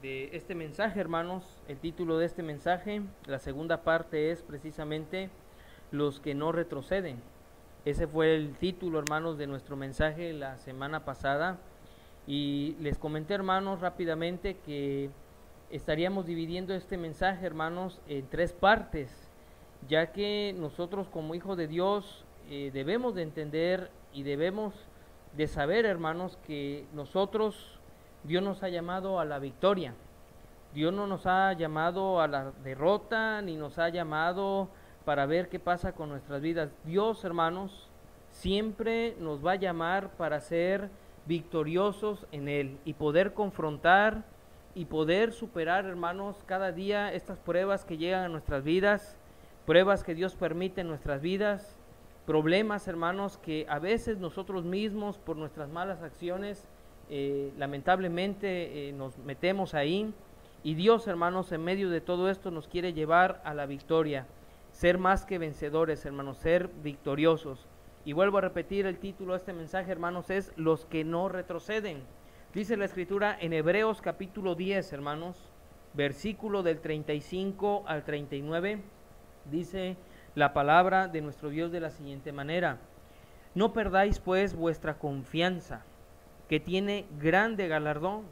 de este mensaje, hermanos. El título de este mensaje, la segunda parte, es precisamente los que no retroceden. Ese fue el título, hermanos, de nuestro mensaje la semana pasada. Y les comenté, hermanos, rápidamente que estaríamos dividiendo este mensaje, hermanos, en tres partes, ya que nosotros como hijos de Dios debemos de entender y debemos de saber, hermanos, que Dios nos ha llamado a la victoria. Dios no nos ha llamado a la derrota, ni nos ha llamado para ver qué pasa con nuestras vidas. Dios, hermanos, siempre nos va a llamar para ser victoriosos en Él y poder confrontar y poder superar, hermanos, cada día estas pruebas que llegan a nuestras vidas, pruebas que Dios permite en nuestras vidas, problemas, hermanos, que a veces nosotros mismos por nuestras malas acciones lamentablemente nos metemos ahí. Y Dios, hermanos, en medio de todo esto nos quiere llevar a la victoria, ser más que vencedores, hermanos, ser victoriosos. Y vuelvo a repetir, el título de este mensaje, hermanos, es los que no retroceden. Dice la Escritura en Hebreos capítulo 10, hermanos, versículo del 35 al 39, dice la palabra de nuestro Dios de la siguiente manera: no perdáis pues vuestra confianza, que tiene grande galardón,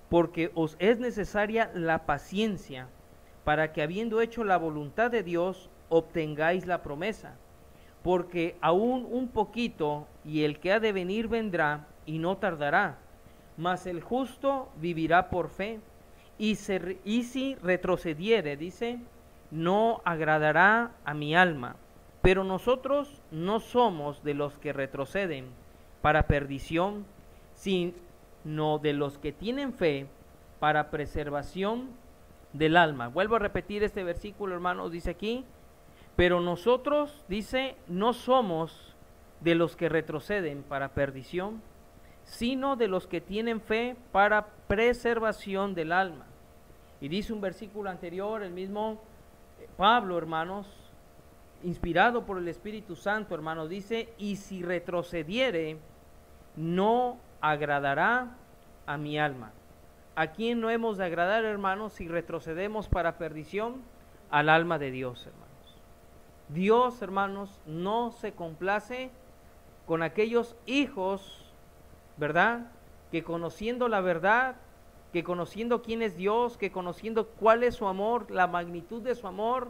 porque os es necesaria la paciencia, para que habiendo hecho la voluntad de Dios, obtengáis la promesa. Porque aún un poquito, y el que ha de venir vendrá, y no tardará. Mas el justo vivirá por fe, y si retrocediere, dice, no agradará a mi alma. Pero nosotros no somos de los que retroceden para perdición, sino de los que tienen fe para preservación del alma. Vuelvo a repetir este versículo, hermanos, dice aquí, pero nosotros, dice, no somos de los que retroceden para perdición, sino de los que tienen fe para preservación del alma. Y dice un versículo anterior, el mismo Pablo, hermanos, inspirado por el Espíritu Santo, hermanos, dice, y si retrocediere, no agradará a mi alma. ¿A quién no hemos de agradar, hermanos, si retrocedemos para perdición? Al alma de Dios, hermanos. Dios, hermanos, no se complace con aquellos hijos, ¿verdad?, que conociendo la verdad, que conociendo quién es Dios, que conociendo cuál es su amor, la magnitud de su amor,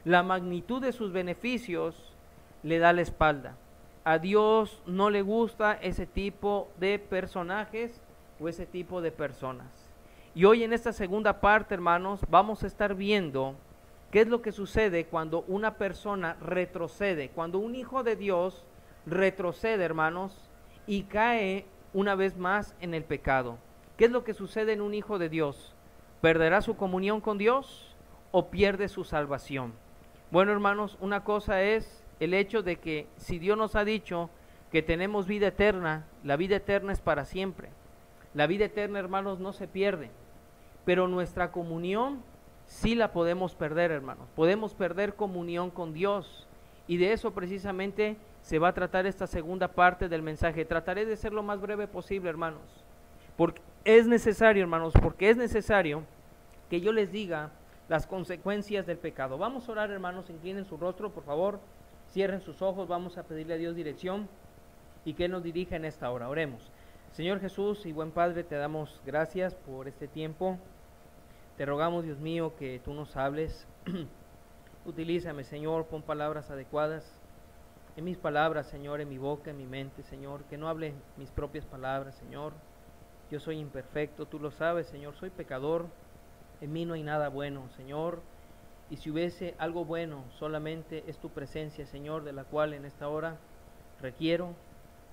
la magnitud de sus beneficios, le da la espalda. A Dios no le gusta ese tipo de personajes o ese tipo de personas. Y hoy en esta segunda parte, hermanos, vamos a estar viendo qué es lo que sucede cuando una persona retrocede, cuando un hijo de Dios retrocede, hermanos, y cae una vez más en el pecado. ¿Qué es lo que sucede en un hijo de Dios? ¿Perderá su comunión con Dios o pierde su salvación? Bueno, hermanos, una cosa es el hecho de que si Dios nos ha dicho que tenemos vida eterna, la vida eterna es para siempre. La vida eterna, hermanos, no se pierde, pero nuestra comunión sí la podemos perder, hermanos. Podemos perder comunión con Dios, y de eso precisamente se va a tratar esta segunda parte del mensaje. Trataré de ser lo más breve posible, hermanos, porque es necesario, hermanos, porque es necesario que yo les diga las consecuencias del pecado. Vamos a orar, hermanos, inclinen su rostro, por favor, cierren sus ojos, vamos a pedirle a Dios dirección y que nos dirija en esta hora. Oremos. Señor Jesús y buen Padre, te damos gracias por este tiempo. Te rogamos, Dios mío, que tú nos hables. Utilízame, Señor, pon palabras adecuadas en mis palabras, Señor, en mi boca, en mi mente, Señor, que no hable mis propias palabras, Señor. Yo soy imperfecto, tú lo sabes, Señor, soy pecador, en mí no hay nada bueno, Señor, y si hubiese algo bueno, solamente es tu presencia, Señor, de la cual en esta hora requiero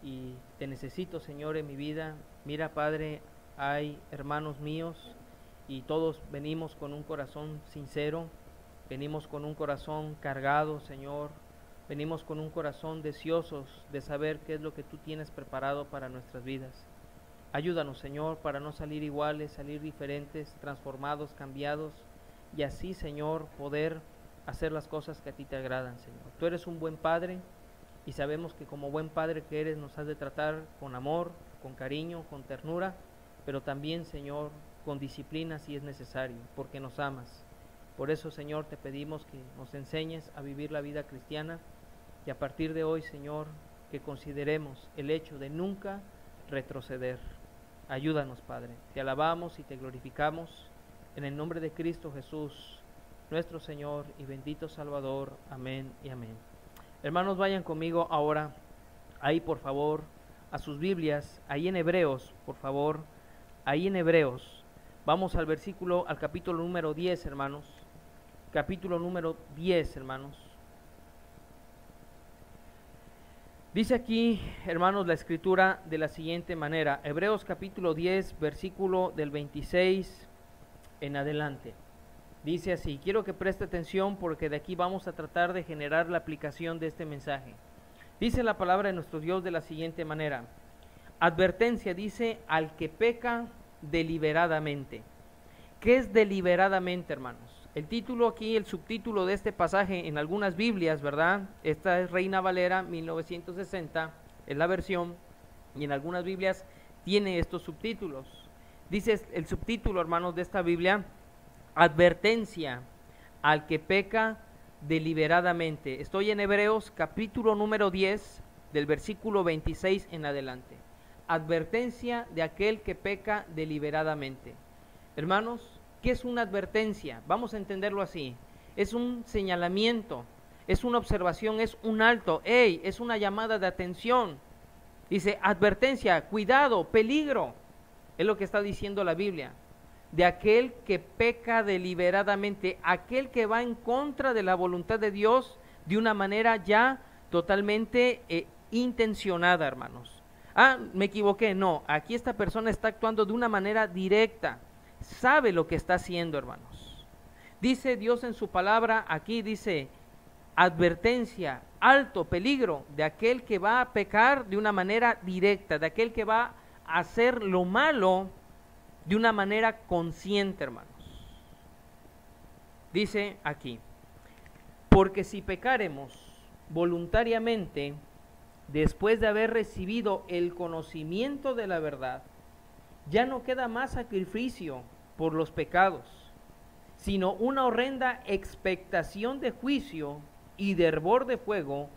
y te necesito, Señor, en mi vida. Mira, Padre, hay hermanos míos y todos venimos con un corazón sincero, venimos con un corazón cargado, Señor, venimos con un corazón deseosos de saber qué es lo que tú tienes preparado para nuestras vidas. Ayúdanos, Señor, para no salir iguales, salir diferentes, transformados, cambiados, y así, Señor, poder hacer las cosas que a ti te agradan, Señor. Tú eres un buen Padre, y sabemos que como buen Padre que eres, nos has de tratar con amor, con cariño, con ternura, pero también, Señor, con disciplina si es necesario, porque nos amas. Por eso, Señor, te pedimos que nos enseñes a vivir la vida cristiana y a partir de hoy, Señor, que consideremos el hecho de nunca retroceder. Ayúdanos, Padre. Te alabamos y te glorificamos en el nombre de Cristo Jesús, nuestro Señor y bendito Salvador. Amén y amén. Hermanos, vayan conmigo ahora, ahí por favor, a sus Biblias, ahí en Hebreos, por favor, ahí en Hebreos. Vamos al capítulo número 10, hermanos. Capítulo número 10, hermanos. Dice aquí, hermanos, la escritura de la siguiente manera. Hebreos capítulo 10, versículo del 26 en adelante. Dice así, quiero que preste atención porque de aquí vamos a tratar de generar la aplicación de este mensaje. Dice la palabra de nuestro Dios de la siguiente manera. Advertencia, dice, al que peca deliberadamente. ¿Qué es deliberadamente, hermanos? El título aquí, el subtítulo de este pasaje en algunas Biblias, ¿verdad? Esta es Reina Valera 1960, es la versión, y en algunas Biblias tiene estos subtítulos. Dice el subtítulo, hermanos, de esta Biblia, advertencia al que peca deliberadamente. Estoy en Hebreos capítulo número 10, del versículo 26 en adelante. Advertencia de aquel que peca deliberadamente. Hermanos, ¿qué es una advertencia? Vamos a entenderlo así. Es un señalamiento, es una observación, es un alto. ¡Ey! Es una llamada de atención. Dice, advertencia, cuidado, peligro. Es lo que está diciendo la Biblia. De aquel que peca deliberadamente, aquel que va en contra de la voluntad de Dios de una manera ya totalmente intencionada, hermanos. Me equivoqué. No, aquí esta persona está actuando de una manera directa. Sabe lo que está haciendo, hermanos. Dice Dios en su palabra, aquí dice, advertencia, alto peligro de aquel que va a pecar de una manera directa, de aquel que va a hacer lo malo de una manera consciente, hermanos. Dice aquí, porque si pecaremos voluntariamente, después de haber recibido el conocimiento de la verdad, ya no queda más sacrificio por los pecados, sino una horrenda expectación de juicio y de hervor de fuego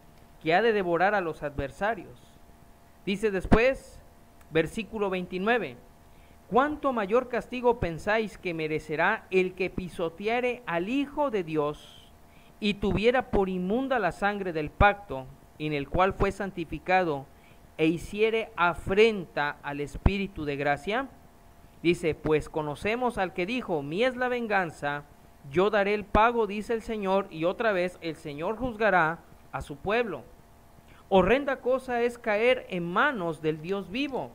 que ha de devorar a los adversarios. Dice después, versículo 29, ¿cuánto mayor castigo pensáis que merecerá el que pisoteare al Hijo de Dios y tuviera por inmunda la sangre del pacto en el cual fue santificado e hiciere afrenta al Espíritu de gracia? Dice, pues conocemos al que dijo, mía es la venganza, yo daré el pago, dice el Señor, y otra vez el Señor juzgará a su pueblo. Horrenda cosa es caer en manos del Dios vivo,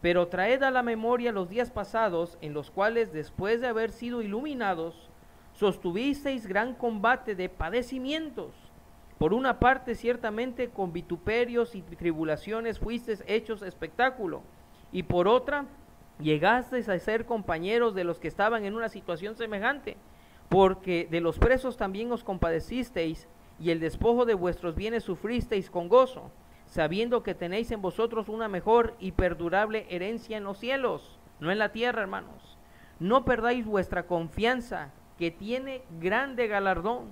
pero traed a la memoria los días pasados, en los cuales después de haber sido iluminados, sostuvisteis gran combate de padecimientos. Por una parte, ciertamente, con vituperios y tribulaciones fuisteis hechos espectáculo, y por otra, llegasteis a ser compañeros de los que estaban en una situación semejante, porque de los presos también os compadecisteis, y el despojo de vuestros bienes sufristeis con gozo, sabiendo que tenéis en vosotros una mejor y perdurable herencia en los cielos, no en la tierra, hermanos. No perdáis vuestra confianza, que tiene grande galardón,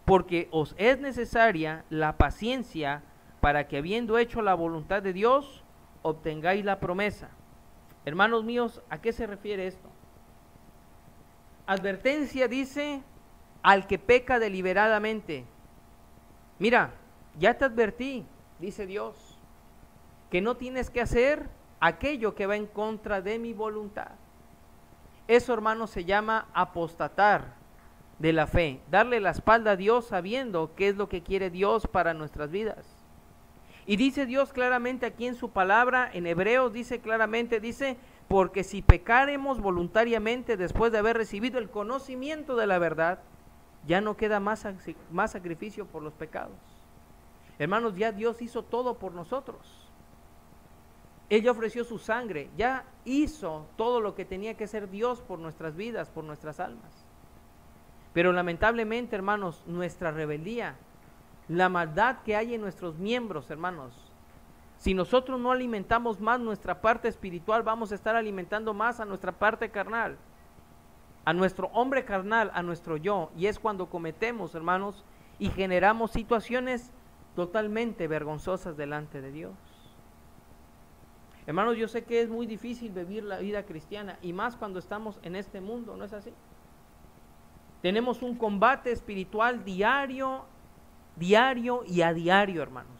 porque os es necesaria la paciencia para que, habiendo hecho la voluntad de Dios, obtengáis la promesa. Hermanos míos, ¿a qué se refiere esto? Advertencia, dice, al que peca deliberadamente. Mira, ya te advertí, dice Dios, que no tienes que hacer aquello que va en contra de mi voluntad. Eso, hermanos, se llama apostatar de la fe, darle la espalda a Dios sabiendo qué es lo que quiere Dios para nuestras vidas. Y dice Dios claramente aquí en su palabra, en Hebreos dice claramente, dice, porque si pecaremos voluntariamente después de haber recibido el conocimiento de la verdad, ya no queda más sacrificio por los pecados. Hermanos, ya Dios hizo todo por nosotros. Él ya ofreció su sangre, ya hizo todo lo que tenía que hacer Dios por nuestras vidas, por nuestras almas. Pero lamentablemente, hermanos, nuestra rebeldía, la maldad que hay en nuestros miembros, hermanos, Si nosotros no alimentamos más nuestra parte espiritual, vamos a estar alimentando más a nuestra parte carnal, a nuestro hombre carnal, a nuestro yo. Y es cuando cometemos, hermanos, y generamos situaciones totalmente vergonzosas delante de Dios. Hermanos, yo sé que es muy difícil vivir la vida cristiana, y más cuando estamos en este mundo, ¿no es así? Tenemos un combate espiritual diario y a diario, hermanos.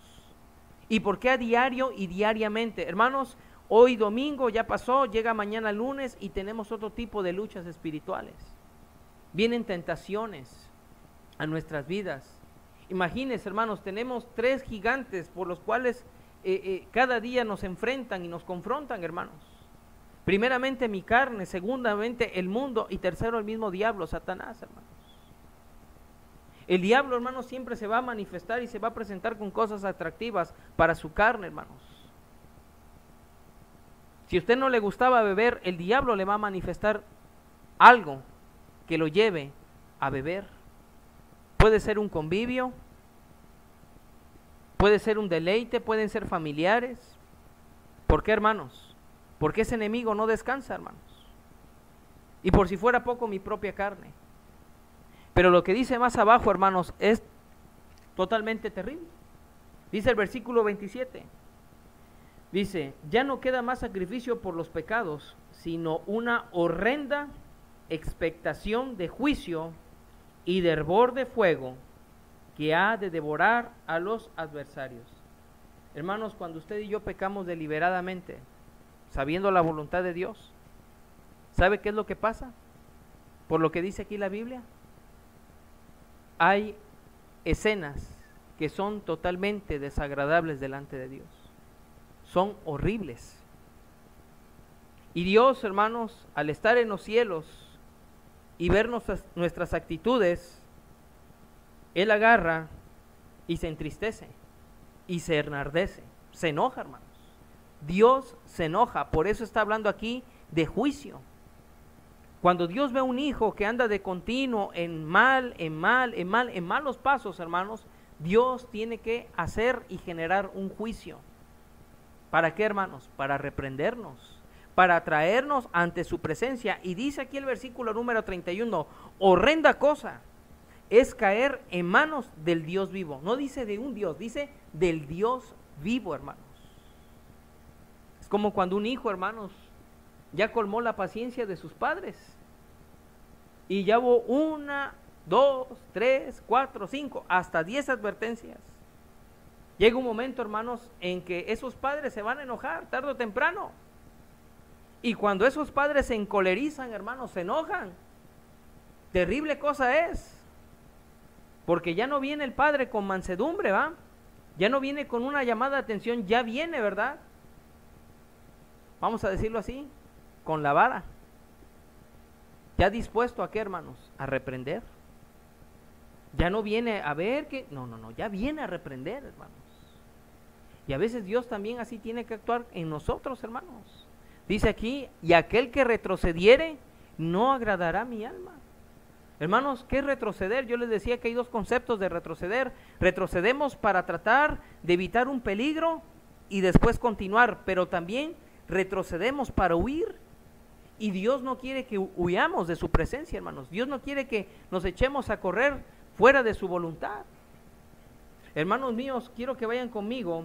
¿Y por qué a diario y diariamente? Hermanos, hoy domingo ya pasó, llega mañana lunes y tenemos otro tipo de luchas espirituales. Vienen tentaciones a nuestras vidas. Imagínense, hermanos, tenemos 3 gigantes por los cuales cada día nos enfrentan y nos confrontan, hermanos. Primeramente mi carne, segundamente el mundo y tercero el mismo diablo, Satanás, hermanos. El diablo, hermanos, siempre se va a manifestar y se va a presentar con cosas atractivas para su carne, hermanos. Si a usted no le gustaba beber, el diablo le va a manifestar algo que lo lleve a beber. Puede ser un convivio, puede ser un deleite, pueden ser familiares. ¿Por qué, hermanos? Porque ese enemigo no descansa, hermanos. Y por si fuera poco, mi propia carne. Pero lo que dice más abajo, hermanos, es totalmente terrible. Dice el versículo 27. Dice, ya no queda más sacrificio por los pecados, sino una horrenda expectación de juicio y de hervor de fuego que ha de devorar a los adversarios. Hermanos, cuando usted y yo pecamos deliberadamente, sabiendo la voluntad de Dios, ¿sabe qué es lo que pasa? Por lo que dice aquí la Biblia, hay escenas que son totalmente desagradables delante de Dios. Son horribles. Y Dios, hermanos, al estar en los cielos y ver nuestras actitudes, Él agarra y se entristece y se enardece, se enoja, hermanos. Dios se enoja, por eso está hablando aquí de juicio. Cuando Dios ve a un hijo que anda de continuo en malos pasos, hermanos, Dios tiene que hacer y generar un juicio. ¿Para qué, hermanos? Para reprendernos, para traernos ante su presencia. Y dice aquí el versículo número 31, horrenda cosa es caer en manos del Dios vivo. No dice de un Dios, dice del Dios vivo, hermanos. Es como cuando un hijo, hermanos, ya colmó la paciencia de sus padres y ya hubo 1, 2, 3, 4, 5, hasta 10 advertencias. Llega un momento, hermanos, en que esos padres se van a enojar tarde o temprano. Y cuando esos padres se encolerizan, hermanos, se enojan. Terrible cosa es. Porque ya no viene el padre con mansedumbre, ¿va? Ya no viene con una llamada de atención, ya viene, ¿verdad? Vamos a decirlo así, con la vara. ¿Ya dispuesto a qué, hermanos? A reprender. Ya no viene a ver que... No, ya viene a reprender, hermanos. Y a veces Dios también así tiene que actuar en nosotros, hermanos. Dice aquí, y aquel que retrocediere, no agradará mi alma. Hermanos, ¿qué es retroceder? Yo les decía que hay 2 conceptos de retroceder. Retrocedemos para tratar de evitar un peligro y después continuar, pero también retrocedemos para huir. Y Dios no quiere que huyamos de su presencia, hermanos. Dios no quiere que nos echemos a correr fuera de su voluntad. Hermanos míos, quiero que vayan conmigo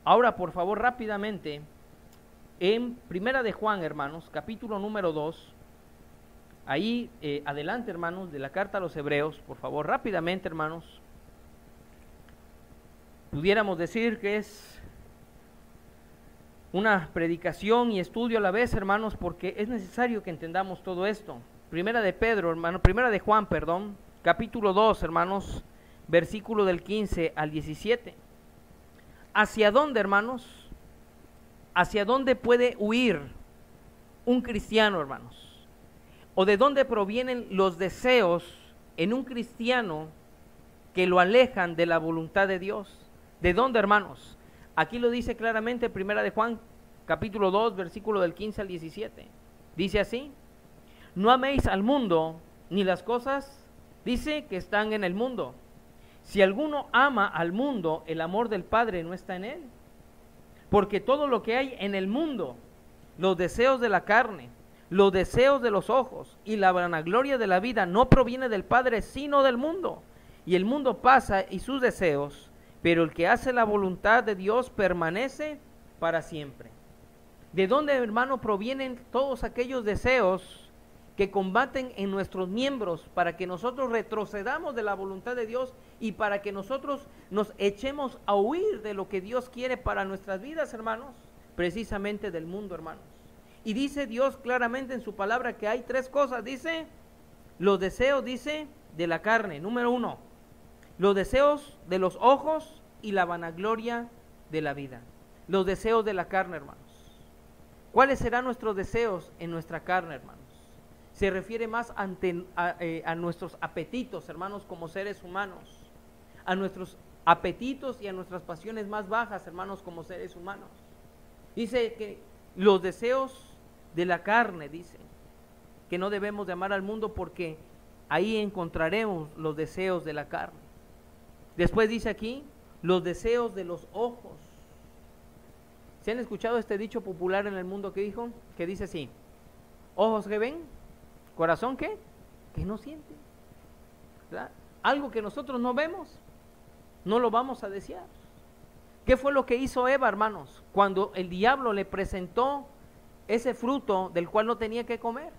ahora, por favor, rápidamente en Primera de Juan, hermanos, capítulo número 2. Ahí adelante, hermanos, de la carta a los Hebreos, por favor, rápidamente, hermanos. Pudiéramos decir que es una predicación y estudio a la vez, hermanos, porque es necesario que entendamos todo esto. Primera de Juan, capítulo 2, hermanos, versículo del 15 al 17. ¿Hacia dónde, hermanos? ¿Hacia dónde puede huir un cristiano, hermanos? ¿O de dónde provienen los deseos en un cristiano que lo alejan de la voluntad de Dios? ¿De dónde, hermanos? Aquí lo dice claramente Primera de Juan, capítulo 2, versículo del 15 al 17. Dice así: no améis al mundo, ni las cosas, dice, que están en el mundo. Si alguno ama al mundo, el amor del Padre no está en él. Porque todo lo que hay en el mundo, los deseos de la carne, los deseos de los ojos y la vanagloria de la vida no proviene del Padre, sino del mundo. Y el mundo pasa y sus deseos, pero el que hace la voluntad de Dios permanece para siempre. ¿De dónde, hermano, provienen todos aquellos deseos que combaten en nuestros miembros para que nosotros retrocedamos de la voluntad de Dios y para que nosotros nos echemos a huir de lo que Dios quiere para nuestras vidas, hermanos? Precisamente del mundo, hermanos. Y dice Dios claramente en su palabra que hay tres cosas. Dice, los deseos, dice, de la carne. Número 1, los deseos de los ojos y la vanagloria de la vida. Los deseos de la carne, hermanos. ¿Cuáles serán nuestros deseos en nuestra carne, hermanos? Se refiere más a nuestros apetitos, hermanos, como seres humanos. A nuestros apetitos y a nuestras pasiones más bajas, hermanos, como seres humanos. Dice que los deseos de la carne, dice, que no debemos de amar al mundo porque ahí encontraremos los deseos de la carne. Después dice aquí, los deseos de los ojos. ¿Se han escuchado este dicho popular en el mundo que dijo? Que dice así, ojos que ven, corazón que no siente. ¿Verdad? Algo que nosotros no vemos, no lo vamos a desear. ¿Qué fue lo que hizo Eva, hermanos, cuando el diablo le presentó ese fruto del cual no tenía que comer?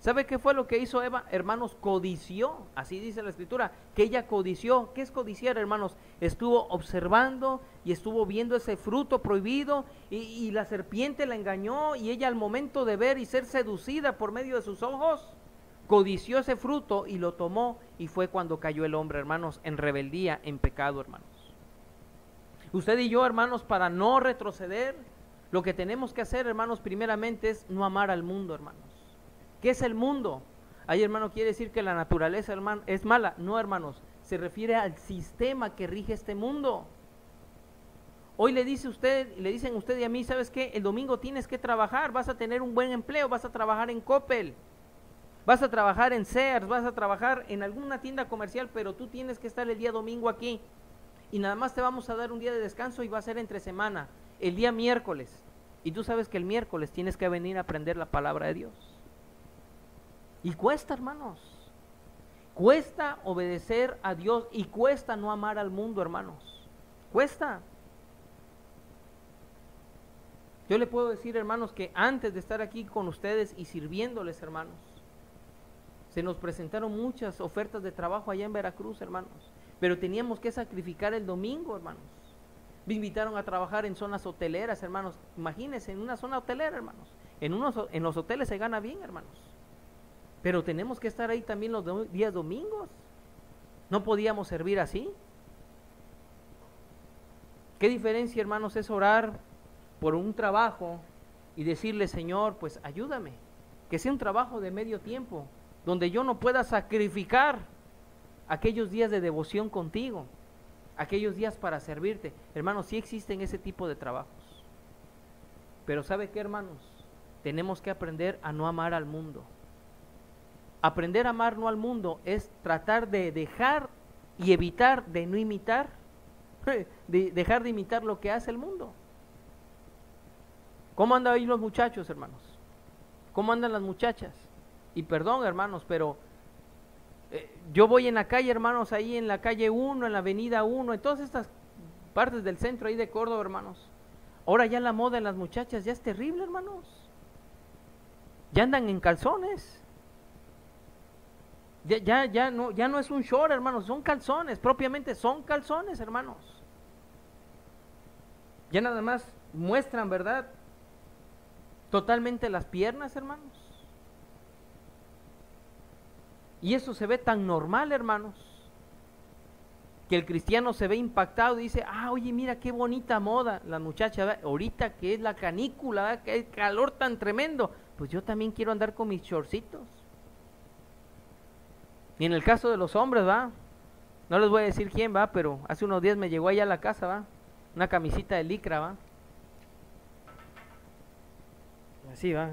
¿Sabe qué fue lo que hizo Eva? Hermanos, codició, así dice la Escritura, que ella codició. ¿Qué es codiciar, hermanos? Estuvo observando y estuvo viendo ese fruto prohibido y la serpiente la engañó y ella al momento de ver y ser seducida por medio de sus ojos, codició ese fruto y lo tomó y fue cuando cayó el hombre, hermanos, en rebeldía, en pecado, hermanos. Usted y yo, hermanos, para no retroceder, lo que tenemos que hacer, hermanos, primeramente es no amar al mundo, hermanos. ¿Qué es el mundo? Ahí, hermano, quiere decir que la naturaleza, hermano, es mala. No, hermanos, se refiere al sistema que rige este mundo. Hoy le dicen usted y a mí, ¿sabes qué? El domingo tienes que trabajar, vas a tener un buen empleo, vas a trabajar en Coppel, vas a trabajar en Sears, vas a trabajar en alguna tienda comercial, pero tú tienes que estar el día domingo aquí. Y nada más te vamos a dar un día de descanso y va a ser entre semana, el día miércoles. Y tú sabes que el miércoles tienes que venir a aprender la palabra de Dios. Y cuesta, hermanos, cuesta obedecer a Dios y cuesta no amar al mundo, hermanos, cuesta. Yo le puedo decir, hermanos, que antes de estar aquí con ustedes y sirviéndoles, hermanos, se nos presentaron muchas ofertas de trabajo allá en Veracruz, hermanos, pero teníamos que sacrificar el domingo, hermanos. Me invitaron a trabajar en zonas hoteleras, hermanos. Imagínense, en una zona hotelera, hermanos. En los hoteles se gana bien, hermanos. Pero tenemos que estar ahí también los días domingos. No podíamos servir así. ¿Qué diferencia, hermanos, es orar por un trabajo y decirle, Señor, pues ayúdame, que sea un trabajo de medio tiempo, donde yo no pueda sacrificar aquellos días de devoción contigo, aquellos días para servirte? Hermanos, sí existen ese tipo de trabajos. Pero ¿sabe qué, hermanos? Tenemos que aprender a no amar al mundo. Aprender a amar no al mundo es tratar de dejar y evitar de no imitar, de dejar de imitar lo que hace el mundo. ¿Cómo andan ahí los muchachos, hermanos? ¿Cómo andan las muchachas? Y perdón, hermanos, pero yo voy en la calle, hermanos, ahí en la calle 1, en la avenida 1, en todas estas partes del centro ahí de Córdoba, hermanos. Ahora ya la moda en las muchachas ya es terrible, hermanos. Ya andan en calzones. Ya no es un short, hermanos, son calzones, propiamente son calzones, hermanos. Ya nada más muestran, ¿verdad? Totalmente las piernas, hermanos. Y eso se ve tan normal, hermanos, que el cristiano se ve impactado y dice, oye, mira qué bonita moda, la muchacha, ¿verdad? Ahorita que es la canícula, ¿verdad? Que hay calor tan tremendo, pues yo también quiero andar con mis shortcitos. Y en el caso de los hombres, ¿va? No les voy a decir quién, ¿va? Pero hace unos días me llegó allá a la casa, ¿va? Una camisita de licra, ¿va? Así, ¿va?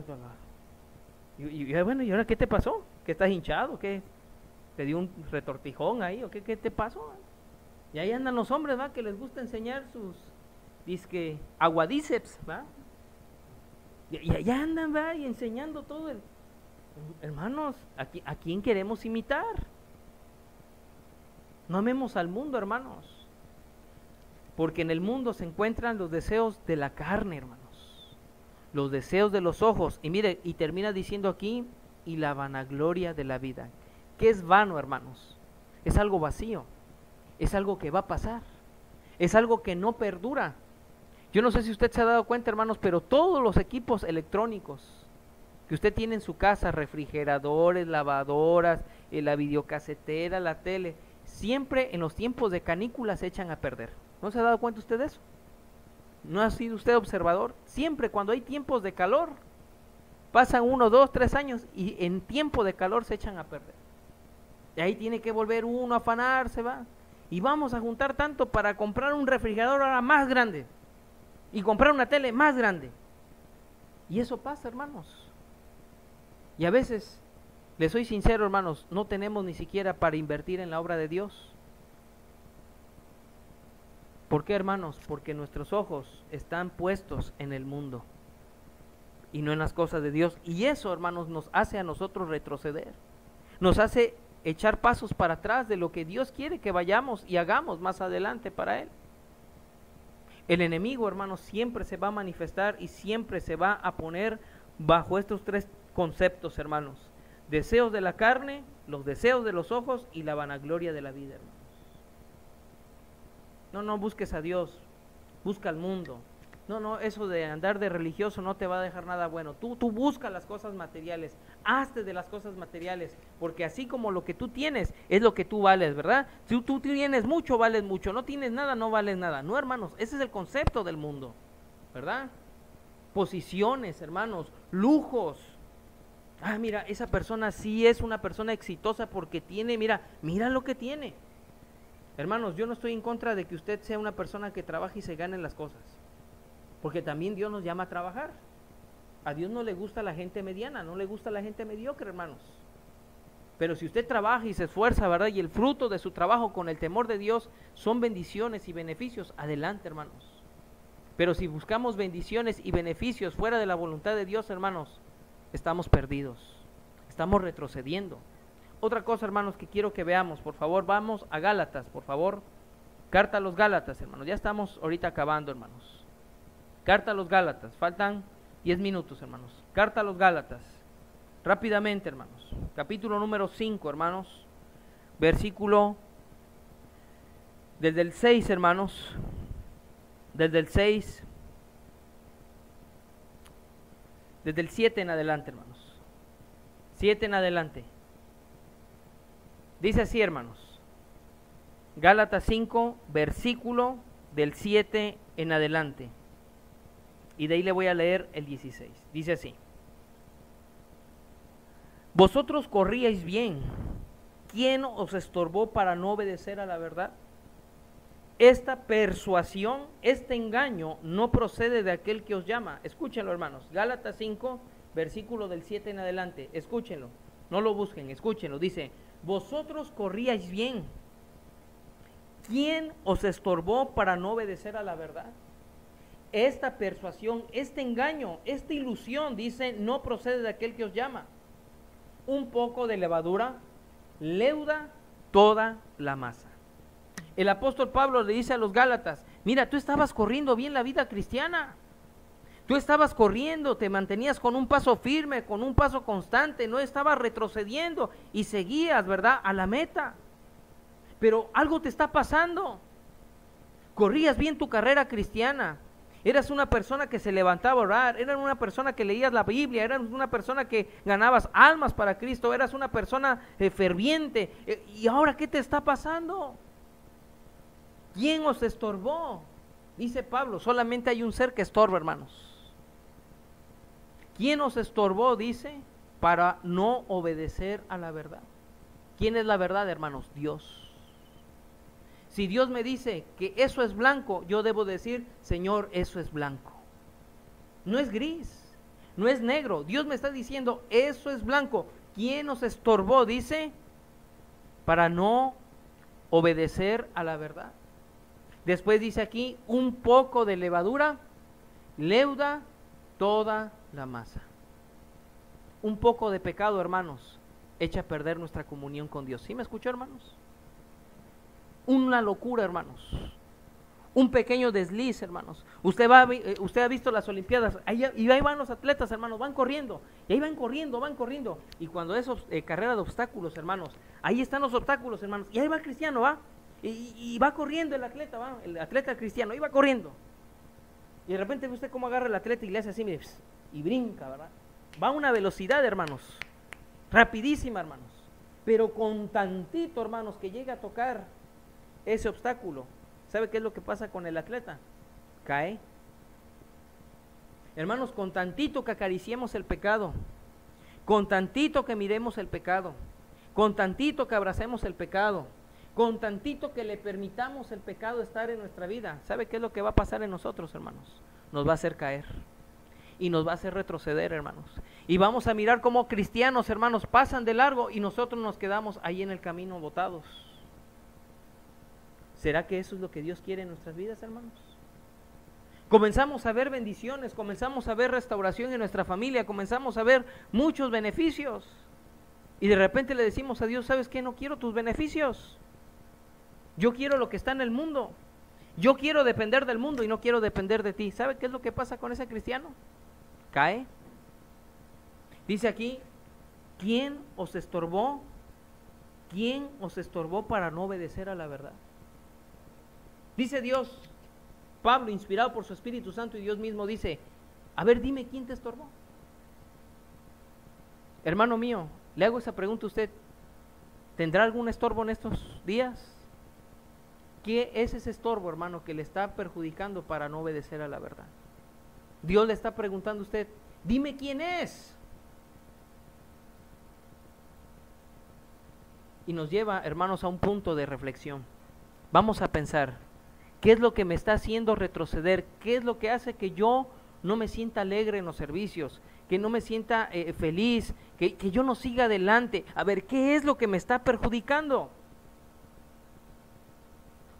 Y bueno, ¿y ahora qué te pasó? ¿Que estás hinchado? ¿Qué? ¿Te dio un retortijón ahí? ¿O qué te pasó? Y ahí andan los hombres, ¿va? Que les gusta enseñar dizque aguadíceps, ¿va? Y allá andan, ¿va? Y enseñando todo. Hermanos, ¿a quién queremos imitar? No amemos al mundo, hermanos, porque en el mundo se encuentran los deseos de la carne, hermanos, los deseos de los ojos, y mire, y termina diciendo aquí, y la vanagloria de la vida. ¿Qué es vano, hermanos? Es algo vacío, es algo que va a pasar, es algo que no perdura. Yo no sé si usted se ha dado cuenta, hermanos, pero todos los equipos electrónicos que usted tiene en su casa, refrigeradores, lavadoras, la videocasetera, la tele, siempre en los tiempos de canícula se echan a perder. ¿No se ha dado cuenta usted de eso? ¿No ha sido usted observador? Siempre cuando hay tiempos de calor, pasan 1, 2, 3 años y en tiempo de calor se echan a perder. Y ahí tiene que volver uno a afanarse, ¿va? Y vamos a juntar tanto para comprar un refrigerador ahora más grande y comprar una tele más grande. Y eso pasa, hermanos. Y a veces, les soy sincero, hermanos, no tenemos ni siquiera para invertir en la obra de Dios. ¿Por qué, hermanos? Porque nuestros ojos están puestos en el mundo y no en las cosas de Dios. Y eso, hermanos, nos hace a nosotros retroceder. Nos hace echar pasos para atrás de lo que Dios quiere que vayamos y hagamos más adelante para Él. El enemigo, hermanos, siempre se va a manifestar y siempre se va a poner bajo estos 3 conceptos, hermanos: deseos de la carne, los deseos de los ojos y la vanagloria de la vida, hermanos. No busques a Dios, busca al mundo. No, eso de andar de religioso no te va a dejar nada bueno. Tú busca las cosas materiales, hazte de las cosas materiales, porque así como lo que tú tienes es lo que tú vales, ¿verdad? Si tú tienes mucho, vales mucho; no tienes nada, no vales nada. No, hermanos, ese es el concepto del mundo, ¿verdad? Posiciones, hermanos, lujos. Mira, esa persona sí es una persona exitosa porque tiene, mira lo que tiene. Hermanos, yo no estoy en contra de que usted sea una persona que trabaje y se gane las cosas, porque también Dios nos llama a trabajar. A Dios no le gusta la gente mediana, no le gusta la gente mediocre, hermanos. Pero si usted trabaja y se esfuerza, ¿verdad? Y el fruto de su trabajo con el temor de Dios son bendiciones y beneficios, adelante, hermanos. Pero si buscamos bendiciones y beneficios fuera de la voluntad de Dios, hermanos, estamos perdidos, estamos retrocediendo. Otra cosa, hermanos, que quiero que veamos, por favor, vamos a Gálatas, por favor. Carta a los Gálatas, hermanos, ya estamos ahorita acabando, hermanos. Carta a los Gálatas, faltan 10 minutos, hermanos. Carta a los Gálatas, rápidamente, hermanos. Capítulo número 5, hermanos, versículo, desde el 6, hermanos, desde el 6, desde el 7 en adelante, hermanos. 7 en adelante. Dice así, hermanos. Gálatas 5, versículo del 7 en adelante. Y de ahí le voy a leer el 16. Dice así: vosotros corríais bien. ¿Quién os estorbó para no obedecer a la verdad? Esta persuasión, este engaño, no procede de aquel que os llama. Escúchenlo, hermanos. Gálatas 5, versículo del 7 en adelante. Escúchenlo. No lo busquen, escúchenlo. Dice: vosotros corríais bien. ¿Quién os estorbó para no obedecer a la verdad? Esta persuasión, este engaño, esta ilusión, dice, no procede de aquel que os llama. Un poco de levadura leuda toda la masa. El apóstol Pablo le dice a los Gálatas: mira, tú estabas corriendo bien la vida cristiana. Tú estabas corriendo, te mantenías con un paso firme, con un paso constante, no estabas retrocediendo y seguías, ¿verdad?, a la meta. Pero algo te está pasando. Corrías bien tu carrera cristiana. Eras una persona que se levantaba a orar, eras una persona que leías la Biblia, eras una persona que ganabas almas para Cristo, eras una persona ferviente. ¿Y ahora qué te está pasando? ¿Quién os estorbó? Dice Pablo: solamente hay un ser que estorba, hermanos. ¿Quién os estorbó? Dice, para no obedecer a la verdad. ¿Quién es la verdad, hermanos? Dios. Si Dios me dice que eso es blanco, yo debo decir: Señor, eso es blanco. No es gris, no es negro. Dios me está diciendo: eso es blanco. ¿Quién os estorbó? Dice, para no obedecer a la verdad. Después dice aquí, un poco de levadura leuda toda la masa. Un poco de pecado, hermanos, echa a perder nuestra comunión con Dios. ¿Sí me escuchó, hermanos? Una locura, hermanos. Un pequeño desliz, hermanos. Usted ha visto las Olimpiadas, y ahí van los atletas, hermanos, van corriendo, y ahí van corriendo. Y cuando es carrera de obstáculos, hermanos, ahí están los obstáculos, hermanos, y ahí va el cristiano, ¿va? Y va corriendo el atleta cristiano, ahí va corriendo. Y de repente ve usted cómo agarra el atleta y le hace así, mire, y brinca, ¿verdad? Va a una velocidad, hermanos, rapidísima, hermanos, pero con tantito, hermanos, que llega a tocar ese obstáculo. ¿Sabe qué es lo que pasa con el atleta? Cae. Hermanos, con tantito que acariciemos el pecado, con tantito que miremos el pecado, con tantito que abracemos el pecado, con tantito que le permitamos el pecado estar en nuestra vida, ¿sabe qué es lo que va a pasar en nosotros, hermanos? Nos va a hacer caer y nos va a hacer retroceder, hermanos. Y vamos a mirar cómo cristianos, hermanos, pasan de largo y nosotros nos quedamos ahí en el camino botados. ¿Será que eso es lo que Dios quiere en nuestras vidas, hermanos? Comenzamos a ver bendiciones, comenzamos a ver restauración en nuestra familia, comenzamos a ver muchos beneficios. Y de repente le decimos a Dios, ¿sabes qué? No quiero tus beneficios. Yo quiero lo que está en el mundo. Yo quiero depender del mundo y no quiero depender de ti. ¿Sabe qué es lo que pasa con ese cristiano? Cae. Dice aquí, ¿quién os estorbó? ¿Quién os estorbó para no obedecer a la verdad? Dice Dios, Pablo, inspirado por su Espíritu Santo, y Dios mismo dice, a ver, dime, ¿quién te estorbó? Hermano mío, le hago esa pregunta a usted, ¿tendrá algún estorbo en estos días? ¿Qué es ese estorbo, hermano, que le está perjudicando para no obedecer a la verdad? Dios le está preguntando a usted, dime quién es. Y nos lleva, hermanos, a un punto de reflexión. Vamos a pensar, ¿qué es lo que me está haciendo retroceder? ¿Qué es lo que hace que yo no me sienta alegre en los servicios? Que no me sienta feliz, que yo no siga adelante. A ver, ¿qué es lo que me está perjudicando?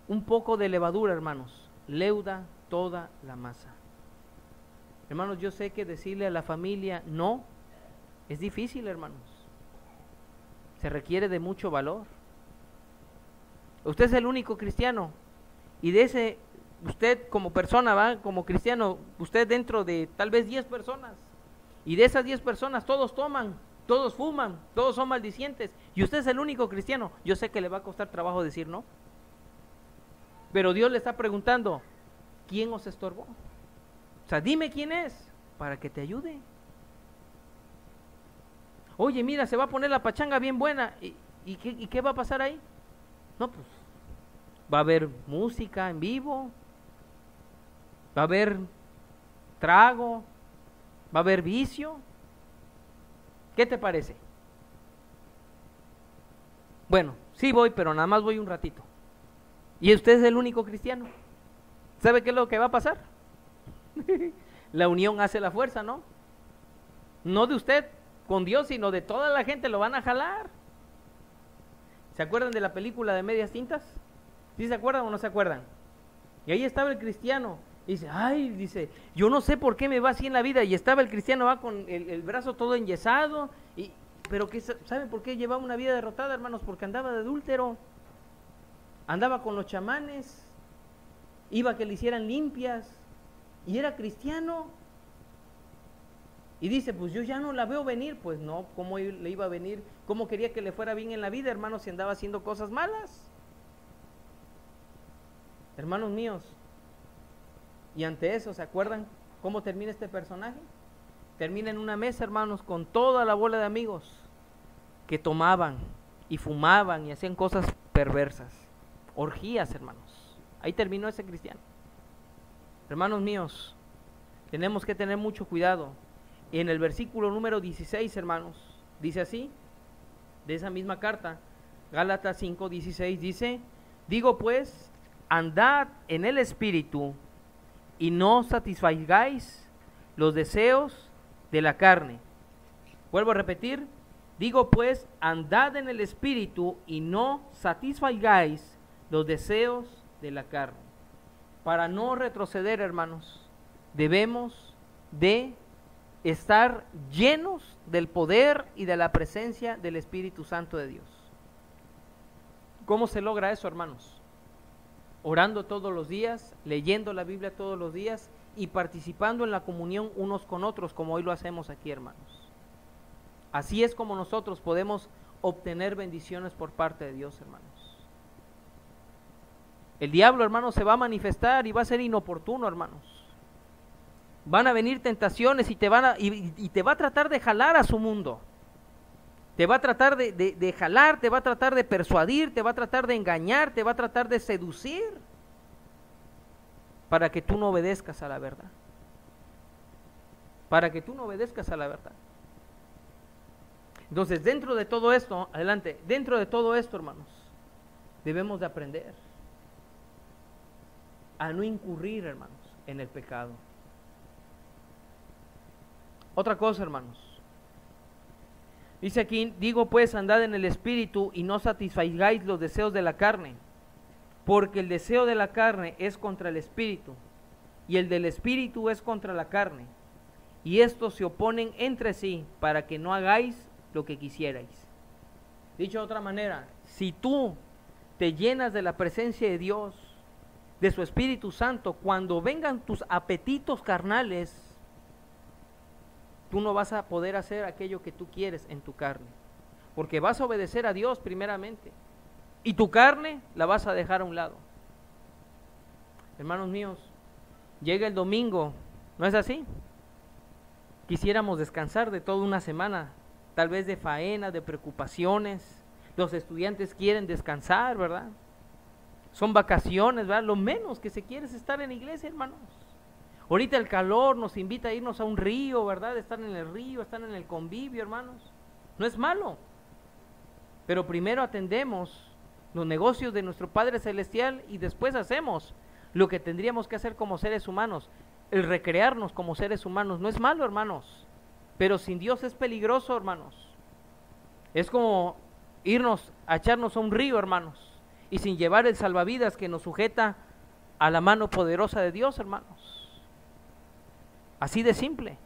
Un poco de levadura, hermanos, leuda toda la masa. Hermanos, yo sé que decirle a la familia no es difícil, hermanos. Se requiere de mucho valor. Usted es el único cristiano, y de ese, usted como persona, ¿va? Como cristiano, usted dentro de tal vez 10 personas, y de esas 10 personas todos toman, todos fuman, todos son maldicientes, y usted es el único cristiano. Yo sé que le va a costar trabajo decir no, pero Dios le está preguntando, ¿quién os estorbó? O sea, dime quién es, para que te ayude. Oye, mira, se va a poner la pachanga bien buena, ¿y qué va a pasar ahí? No, pues, va a haber música en vivo, va a haber trago, va a haber vicio. ¿Qué te parece? Bueno, sí voy, pero nada más voy un ratito. Y usted es el único cristiano. ¿Sabe qué es lo que va a pasar? La unión hace la fuerza, ¿no? No de usted con Dios, sino de toda la gente, lo van a jalar. ¿Se acuerdan de la película de Medias Tintas? ¿Sí se acuerdan o no se acuerdan? Y ahí estaba el cristiano, y dice, yo no sé por qué me va así en la vida, y estaba el cristiano, va con el brazo todo enyesado, pero ¿saben por qué llevaba una vida derrotada, hermanos? Porque andaba de adúltero, andaba con los chamanes, iba a que le hicieran limpias, y era cristiano, y dice, pues yo ya no la veo venir. Pues no, ¿cómo le iba a venir? ¿Cómo quería que le fuera bien en la vida, hermanos, si andaba haciendo cosas malas? Hermanos míos, y ante eso, ¿se acuerdan cómo termina este personaje? Termina en una mesa, hermanos, con toda la bola de amigos que tomaban y fumaban y hacían cosas perversas, orgías, hermanos. Ahí terminó ese cristiano. Hermanos míos, tenemos que tener mucho cuidado. En el versículo número 16, hermanos, dice así, de esa misma carta, Gálatas 5:16, dice, digo pues, andad en el Espíritu y no satisfagáis los deseos de la carne. Vuelvo a repetir, digo pues, andad en el Espíritu y no satisfagáis los deseos de la carne. para no retroceder, hermanos, debemos de estar llenos del poder y de la presencia del Espíritu Santo de Dios. ¿Cómo se logra eso, hermanos? Orando todos los días, leyendo la Biblia todos los días y participando en la comunión unos con otros, como hoy lo hacemos aquí, hermanos. Así es como nosotros podemos obtener bendiciones por parte de Dios, hermanos. El diablo, hermanos, se va a manifestar y va a ser inoportuno, hermanos. Van a venir tentaciones y te va a tratar de jalar a su mundo. Te va a tratar de jalar, te va a tratar de persuadir, te va a tratar de engañar, te va a tratar de seducir para que tú no obedezcas a la verdad. Para que tú no obedezcas a la verdad. Entonces, dentro de todo esto, adelante, dentro de todo esto, hermanos, debemos de aprender a no incurrir, hermanos, en el pecado. Otra cosa, hermanos. Dice aquí, digo pues, andad en el Espíritu y no satisfagáis los deseos de la carne, porque el deseo de la carne es contra el Espíritu, y el del Espíritu es contra la carne, y estos se oponen entre sí para que no hagáis lo que quisierais. Dicho de otra manera, si tú te llenas de la presencia de Dios, de su Espíritu Santo, cuando vengan tus apetitos carnales, tú no vas a poder hacer aquello que tú quieres en tu carne, porque vas a obedecer a Dios primeramente, y tu carne la vas a dejar a un lado. Hermanos míos, llega el domingo, ¿no es así? Quisiéramos descansar de toda una semana, tal vez de faena, de preocupaciones. Los estudiantes quieren descansar, ¿verdad? Son vacaciones, ¿verdad? Lo menos que se quiere es estar en la iglesia, hermanos. Ahorita el calor nos invita a irnos a un río, ¿verdad? Estar en el río, estar en el convivio, hermanos. No es malo. Pero primero atendemos los negocios de nuestro Padre Celestial y después hacemos lo que tendríamos que hacer como seres humanos. El recrearnos como seres humanos no es malo, hermanos. Pero sin Dios es peligroso, hermanos. Es como irnos a echarnos a un río, hermanos, y sin llevar el salvavidas que nos sujeta a la mano poderosa de Dios, hermanos. Así de simple.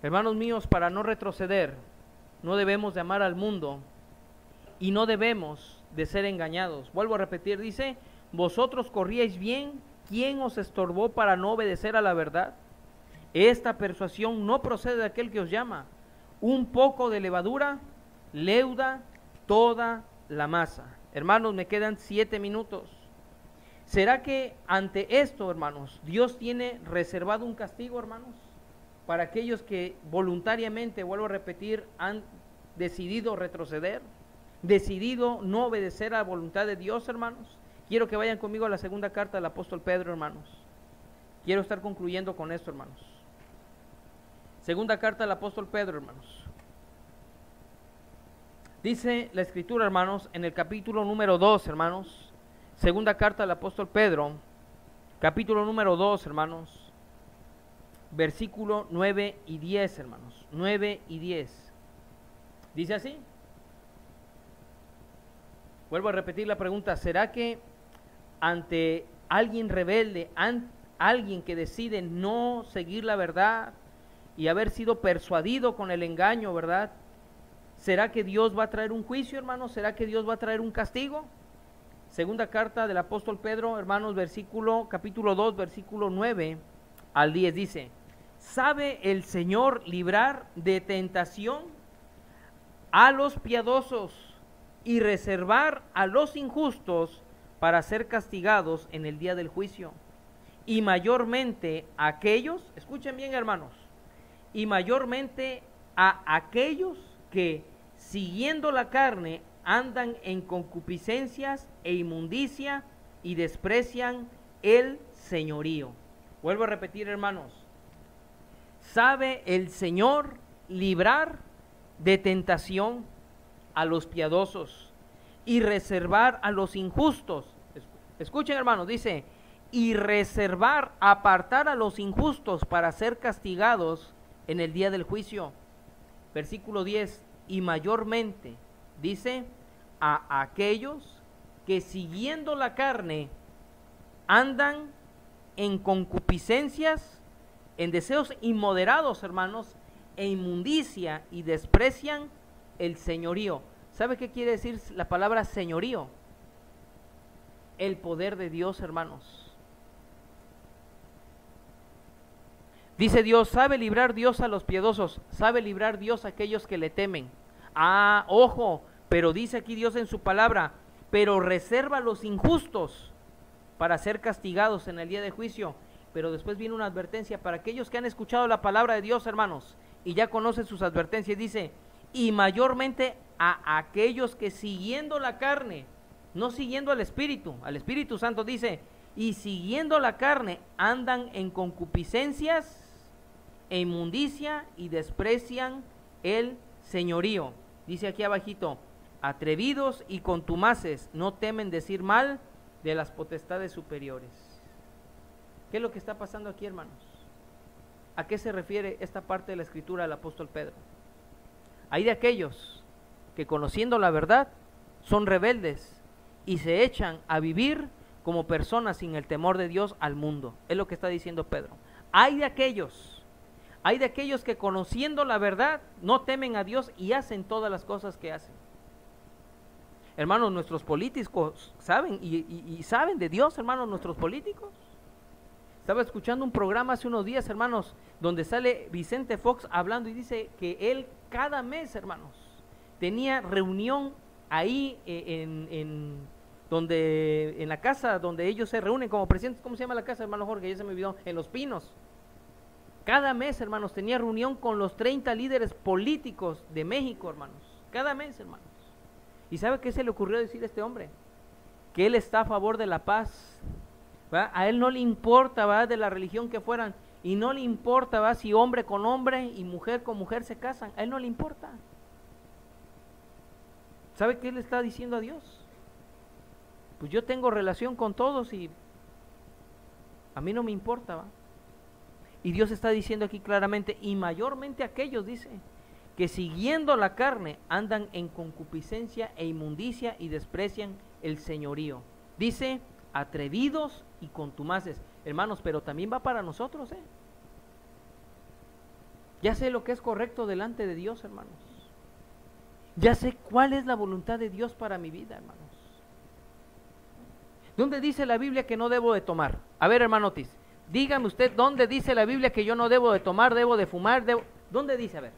Hermanos míos, para no retroceder, no debemos de amar al mundo y no debemos de ser engañados. Vuelvo a repetir, dice, vosotros corríais bien, ¿quién os estorbó para no obedecer a la verdad? Esta persuasión no procede de aquel que os llama. Un poco de levadura leuda toda la masa. Hermanos, me quedan 7 minutos. ¿Será que ante esto, hermanos, Dios tiene reservado un castigo, hermanos, para aquellos que voluntariamente, vuelvo a repetir, han decidido retroceder, decidido no obedecer a la voluntad de Dios, hermanos? Quiero que vayan conmigo a la segunda carta del apóstol Pedro, hermanos. Quiero estar concluyendo con esto, hermanos. Segunda carta del apóstol Pedro, hermanos. Dice la Escritura, hermanos, en el capítulo número 2, hermanos. Segunda carta del apóstol Pedro, capítulo número 2, hermanos, versículo 9 y 10, hermanos, 9 y 10. Dice así. Vuelvo a repetir la pregunta, ¿será que ante alguien rebelde, alguien que decide no seguir la verdad y haber sido persuadido con el engaño, ¿verdad? ¿Será que Dios va a traer un juicio, hermanos? ¿Será que Dios va a traer un castigo? Segunda carta del apóstol Pedro, hermanos, capítulo 2, versículo 9 al 10, dice, ¿sabe el Señor librar de tentación a los piadosos y reservar a los injustos para ser castigados en el día del juicio? Y mayormente a aquellos, escuchen bien, hermanos, y mayormente a aquellos que, siguiendo la carne, andan en concupiscencias e inmundicia y desprecian el señorío. Vuelvo a repetir, hermanos, ¿sabe el Señor librar de tentación a los piadosos y reservar a los injustos? Escuchen, hermanos, dice, y reservar, apartar a los injustos para ser castigados en el día del juicio. Versículo 10, y mayormente, dice, a aquellos que siguiendo la carne andan en concupiscencias, en deseos inmoderados, hermanos, e inmundicia, y desprecian el señorío. ¿Sabe qué quiere decir la palabra señorío? El poder de Dios, hermanos. Dice Dios, sabe librar Dios a los piedosos, sabe librar Dios a aquellos que le temen. Ah, ojo, pero dice aquí Dios en su palabra, pero reserva a los injustos para ser castigados en el día de juicio. Pero después viene una advertencia para aquellos que han escuchado la palabra de Dios, hermanos, y ya conocen sus advertencias. Dice, y mayormente a aquellos que siguiendo la carne, no siguiendo al Espíritu Santo, dice, y siguiendo la carne andan en concupiscencias e inmundicia y desprecian el señorío. Dice aquí abajito, atrevidos y contumaces, no temen decir mal de las potestades superiores. ¿Qué es lo que está pasando aquí, hermanos? ¿A qué se refiere esta parte de la escritura del apóstol Pedro? Hay de aquellos que conociendo la verdad son rebeldes y se echan a vivir como personas sin el temor de Dios al mundo. Es lo que está diciendo Pedro. Hay de aquellos que conociendo la verdad no temen a Dios y hacen todas las cosas que hacen. Hermanos, nuestros políticos saben y saben de Dios, hermanos, nuestros políticos. Estaba escuchando un programa hace unos días, hermanos, donde sale Vicente Fox hablando y dice que él cada mes, hermanos, tenía reunión ahí en la casa donde ellos se reúnen como presidentes. ¿Cómo se llama la casa, hermano Jorge? Ya se me olvidó. En Los Pinos. Cada mes, hermanos, tenía reunión con los 30 líderes políticos de México, hermanos. Cada mes, hermanos. ¿Y sabe qué se le ocurrió decir a este hombre? Que él está a favor de la paz, ¿verdad? A él no le importa, ¿verdad?, de la religión que fueran, y no le importa, ¿verdad?, si hombre con hombre y mujer con mujer se casan. A él no le importa. ¿Sabe qué le está diciendo a Dios? Pues yo tengo relación con todos y a mí no me importa, ¿va? Y Dios está diciendo aquí claramente, y mayormente aquellos, dice, que siguiendo la carne andan en concupiscencia e inmundicia y desprecian el señorío. Dice, atrevidos y contumaces. Hermanos, pero también va para nosotros, ¿eh? Ya sé lo que es correcto delante de Dios, hermanos. Ya sé cuál es la voluntad de Dios para mi vida, hermanos. ¿Dónde dice la Biblia que no debo de tomar? A ver, hermano Otis, dígame usted, ¿dónde dice la Biblia que yo no debo de tomar, debo de fumar? ¿Dónde dice? A ver.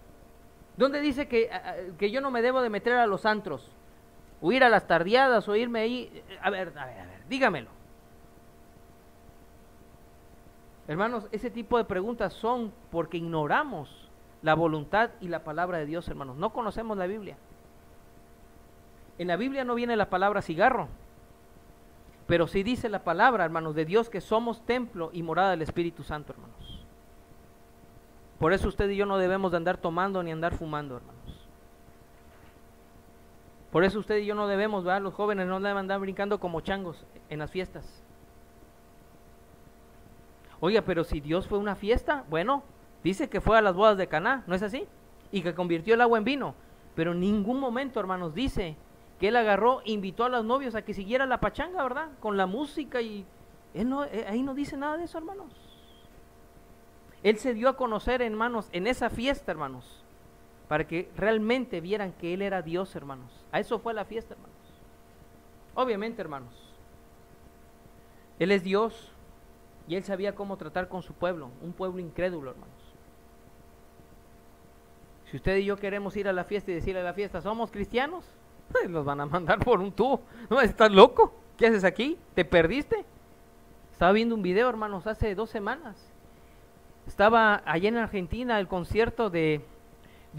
¿Dónde dice que yo no me debo de meter a los antros? O ir a las tardeadas, o irme ahí. A ver, dígamelo. Hermanos, ese tipo de preguntas son porque ignoramos la voluntad y la palabra de Dios, hermanos. No conocemos la Biblia. En la Biblia no viene la palabra cigarro, pero sí dice la palabra, hermanos, de Dios, que somos templo y morada del Espíritu Santo, hermanos. Por eso usted y yo no debemos de andar tomando ni andar fumando, hermanos. Por eso usted y yo no debemos, ¿verdad? Los jóvenes no deben andar brincando como changos en las fiestas. Oiga, pero si Dios fue una fiesta, bueno, dice que fue a las bodas de Caná, ¿no es así? Y que convirtió el agua en vino. Pero en ningún momento, hermanos, dice que él agarró, invitó a los novios a que siguieran la pachanga, ¿verdad? Con la música y él no, ahí no dice nada de eso, hermanos. Él se dio a conocer, hermanos, en esa fiesta, hermanos, para que realmente vieran que él era Dios, hermanos. A eso fue la fiesta, hermanos. Obviamente, hermanos, él es Dios y él sabía cómo tratar con su pueblo, un pueblo incrédulo, hermanos. Si usted y yo queremos ir a la fiesta y decirle a la fiesta, ¿somos cristianos? Los van a mandar por un tubo. ¿No estás loco? ¿Qué haces aquí? ¿Te perdiste? Estaba viendo un video, hermanos, hace 2 semanas. Estaba allá en Argentina el concierto de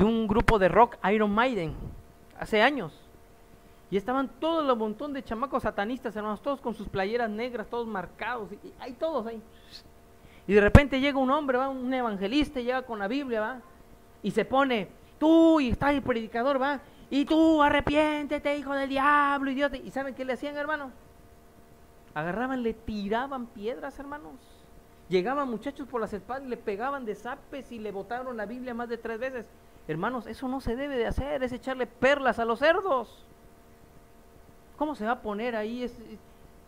un grupo de rock, Iron Maiden, hace años. Y estaban todo un montón de chamacos satanistas, hermanos, todos con sus playeras negras, todos marcados, y hay todos ahí. Y de repente llega un hombre, ¿va?, un evangelista, llega con la Biblia, ¿va?, y se pone, tú, y está el predicador, ¿va?, y tú, arrepiéntete, hijo del diablo, idiota. ¿Y saben qué le hacían, hermano? Agarraban, le tiraban piedras, hermanos. Llegaban muchachos por las espaldas, le pegaban de zapes y le botaron la Biblia más de 3 veces. Hermanos, eso no se debe de hacer, es echarle perlas a los cerdos. ¿Cómo se va a poner ahí?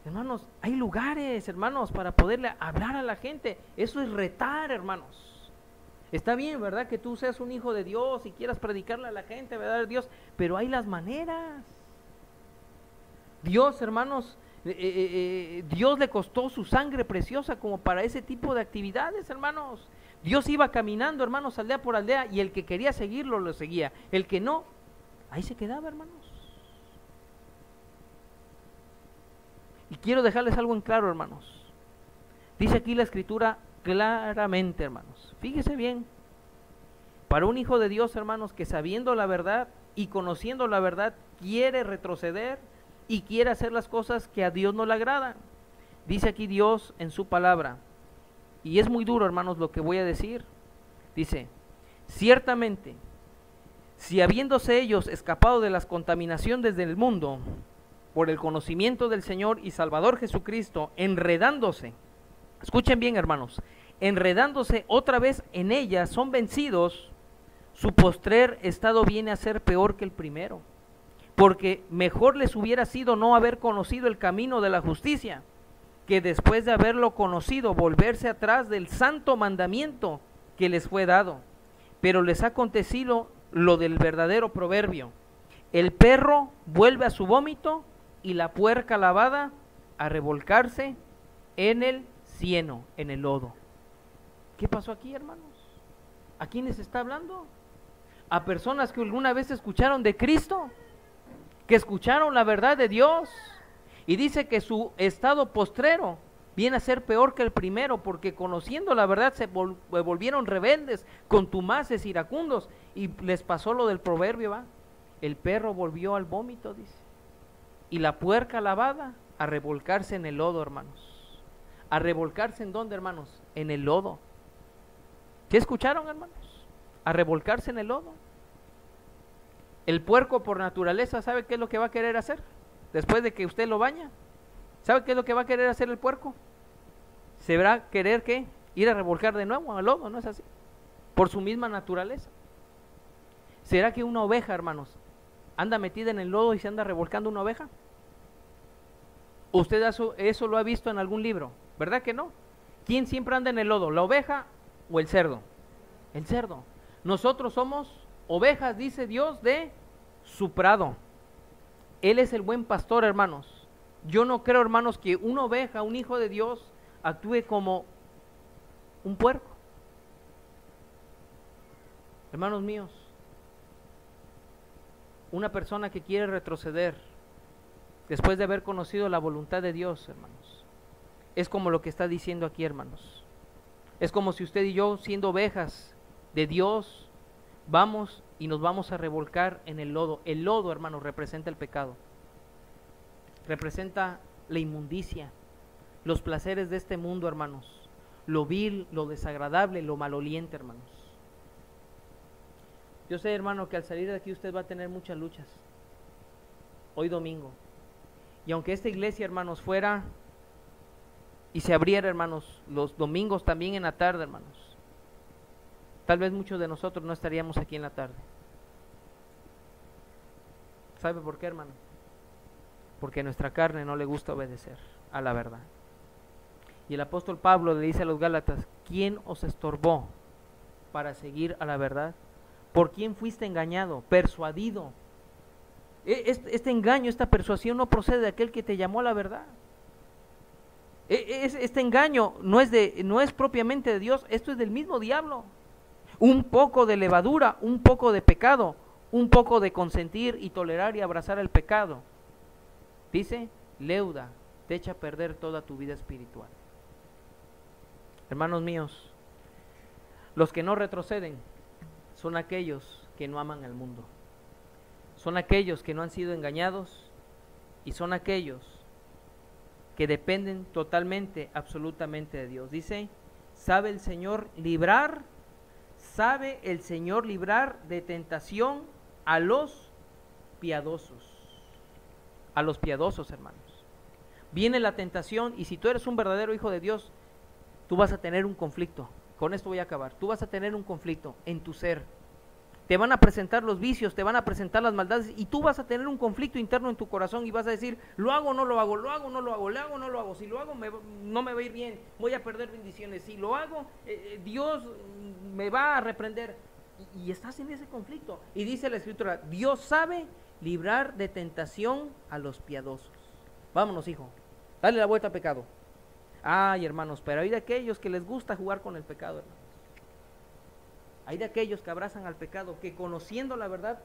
Hermanos, hay lugares, hermanos, para poderle hablar a la gente. Eso es retar, hermanos. Está bien, ¿verdad? Que tú seas un hijo de Dios y quieras predicarle a la gente, ¿verdad? Dios, pero hay las maneras. Dios, hermanos, Dios le costó su sangre preciosa como para ese tipo de actividades, hermanos. Dios iba caminando, hermanos, aldea por aldea, y el que quería seguirlo, lo seguía. El que no, ahí se quedaba, hermanos. Y quiero dejarles algo en claro, hermanos. Dice aquí la Escritura claramente, hermanos. Fíjese bien. Para un hijo de Dios, hermanos, que sabiendo la verdad y conociendo la verdad, quiere retroceder y quiere hacer las cosas que a Dios no le agradan. Dice aquí Dios en su palabra, y es muy duro, hermanos, lo que voy a decir. Dice, ciertamente, si habiéndose ellos escapado de las contaminaciones del mundo, por el conocimiento del Señor y Salvador Jesucristo, enredándose, escuchen bien, hermanos, enredándose otra vez en ellas, son vencidos, su postrer estado viene a ser peor que el primero, porque mejor les hubiera sido no haber conocido el camino de la justicia, que después de haberlo conocido, volverse atrás del santo mandamiento que les fue dado. Pero les ha acontecido lo del verdadero proverbio: el perro vuelve a su vómito y la puerca lavada a revolcarse en el cieno, en el lodo. ¿Qué pasó aquí, hermanos? ¿A quiénes está hablando? A personas que alguna vez escucharon de Cristo, que escucharon la verdad de Dios, y dice que su estado postrero viene a ser peor que el primero, porque conociendo la verdad se volvieron rebeldes, contumaces, iracundos, y les pasó lo del proverbio, ¿va? El perro volvió al vómito, dice, y la puerca lavada a revolcarse en el lodo, hermanos. ¿A revolcarse en dónde, hermanos? En el lodo. ¿Qué escucharon, hermanos? A revolcarse en el lodo. El puerco por naturaleza, ¿sabe qué es lo que va a querer hacer? Después de que usted lo baña, ¿sabe qué es lo que va a querer hacer el puerco? Se va a querer, ¿qué? Ir a revolcar de nuevo al lodo, ¿no es así? Por su misma naturaleza. ¿Será que una oveja, hermanos, anda metida en el lodo y se anda revolcando una oveja? ¿Usted eso lo ha visto en algún libro? ¿Verdad que no? ¿Quién siempre anda en el lodo, la oveja o el cerdo? El cerdo. Nosotros somos ovejas, dice Dios, de su prado. Él es el buen pastor, hermanos. Yo no creo, hermanos, que una oveja, un hijo de Dios, actúe como un puerco. Hermanos míos, una persona que quiere retroceder después de haber conocido la voluntad de Dios, hermanos, es como lo que está diciendo aquí, hermanos. Es como si usted y yo, siendo ovejas de Dios, vamos y nos vamos a revolcar en el lodo. El lodo, hermanos, representa el pecado, representa la inmundicia, los placeres de este mundo, hermanos, lo vil, lo desagradable, lo maloliente, hermanos. Yo sé, hermano, que al salir de aquí usted va a tener muchas luchas, hoy domingo, y aunque esta iglesia, hermanos, fuera y se abriera, hermanos, los domingos también en la tarde, hermanos, tal vez muchos de nosotros no estaríamos aquí en la tarde. ¿Sabe por qué, hermano? Porque a nuestra carne no le gusta obedecer a la verdad. Y el apóstol Pablo le dice a los Gálatas: ¿quién os estorbó para seguir a la verdad? ¿Por quién fuiste engañado, persuadido? Este engaño, esta persuasión no procede de aquel que te llamó a la verdad. Este engaño no es propiamente de Dios, esto es del mismo diablo. Un poco de levadura, un poco de pecado, un poco de consentir y tolerar y abrazar el pecado. Dice, leuda, te echa a perder toda tu vida espiritual. Hermanos míos, los que no retroceden son aquellos que no aman al mundo. Son aquellos que no han sido engañados y son aquellos que dependen totalmente, absolutamente de Dios. Dice, sabe el Señor librar de tentación a los piadosos. A los piadosos, hermanos. Viene la tentación y si tú eres un verdadero hijo de Dios, tú vas a tener un conflicto. Con esto voy a acabar. Tú vas a tener un conflicto en tu ser. te van a presentar los vicios, te van a presentar las maldades, y tú vas a tener un conflicto interno en tu corazón y vas a decir, lo hago o no lo hago, lo hago o no lo hago, lo hago o no lo hago, si lo hago no me va a ir bien, voy a perder bendiciones, si lo hago Dios me va a reprender, y estás en ese conflicto. Y dice la Escritura, Dios sabe librar de tentación a los piadosos. Vámonos, hijo, dale la vuelta al pecado. Ay, hermanos, pero hay de aquellos que les gusta jugar con el pecado, hermanos. Hay de aquellos que abrazan al pecado, que conociendo la verdad,